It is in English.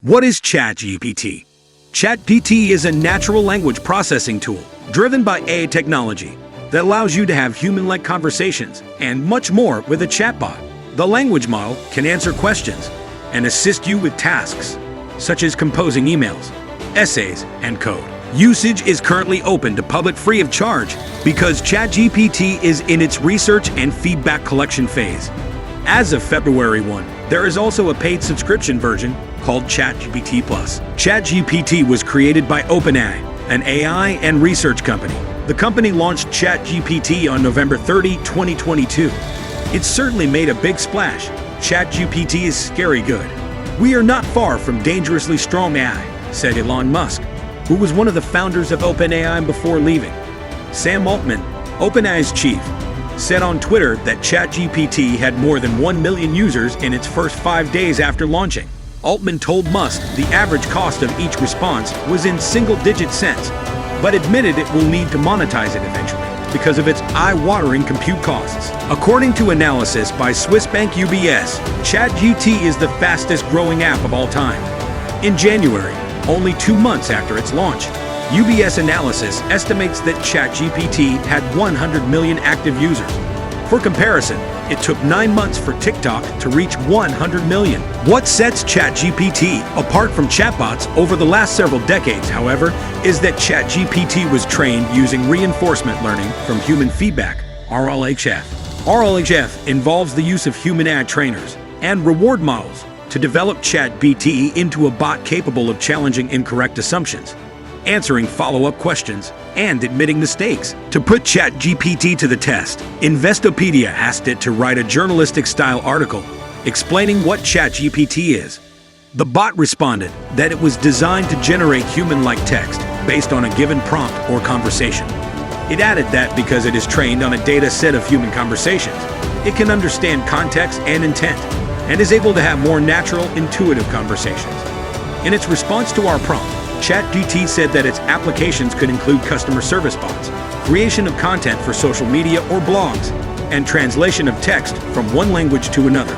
What is ChatGPT? ChatGPT is a natural language processing tool driven by AI technology that allows you to have human-like conversations and much more with a chatbot. The language model can answer questions and assist you with tasks, such as composing emails, essays, and code. Usage is currently open to public free of charge because ChatGPT is in its research and feedback collection phase. As of February 1, there is also a paid subscription version called ChatGPT Plus. ChatGPT was created by OpenAI, an AI and research company. The company launched ChatGPT on November 30, 2022. It certainly made a big splash. ChatGPT is scary good. We are not far from dangerously strong AI, said Elon Musk, who was one of the founders of OpenAI before leaving. Sam Altman, OpenAI's chief, said on Twitter that ChatGPT had more than 1 million users in its first 5 days after launching. Altman told Musk the average cost of each response was in single-digit cents, but admitted it will need to monetize it eventually because of its eye-watering compute costs. According to analysis by Swiss bank UBS, ChatGPT is the fastest-growing app of all time. In January, only 2 months after its launch, UBS analysis estimates that ChatGPT had 100 million active users. For comparison, it took 9 months for TikTok to reach 100 million. What sets ChatGPT apart from chatbots over the last several decades, however, is that ChatGPT was trained using reinforcement learning from human feedback, RLHF. RLHF involves the use of human AI trainers and reward models to develop ChatGPT into a bot capable of challenging incorrect assumptions, answering follow-up questions, and admitting mistakes. To put ChatGPT to the test, Investopedia asked it to write a journalistic-style article explaining what ChatGPT is. The bot responded that it was designed to generate human-like text based on a given prompt or conversation. It added that because it is trained on a data set of human conversations, it can understand context and intent, and is able to have more natural, intuitive conversations. In its response to our prompt, ChatGPT said that its applications could include customer service bots, creation of content for social media or blogs, and translation of text from one language to another.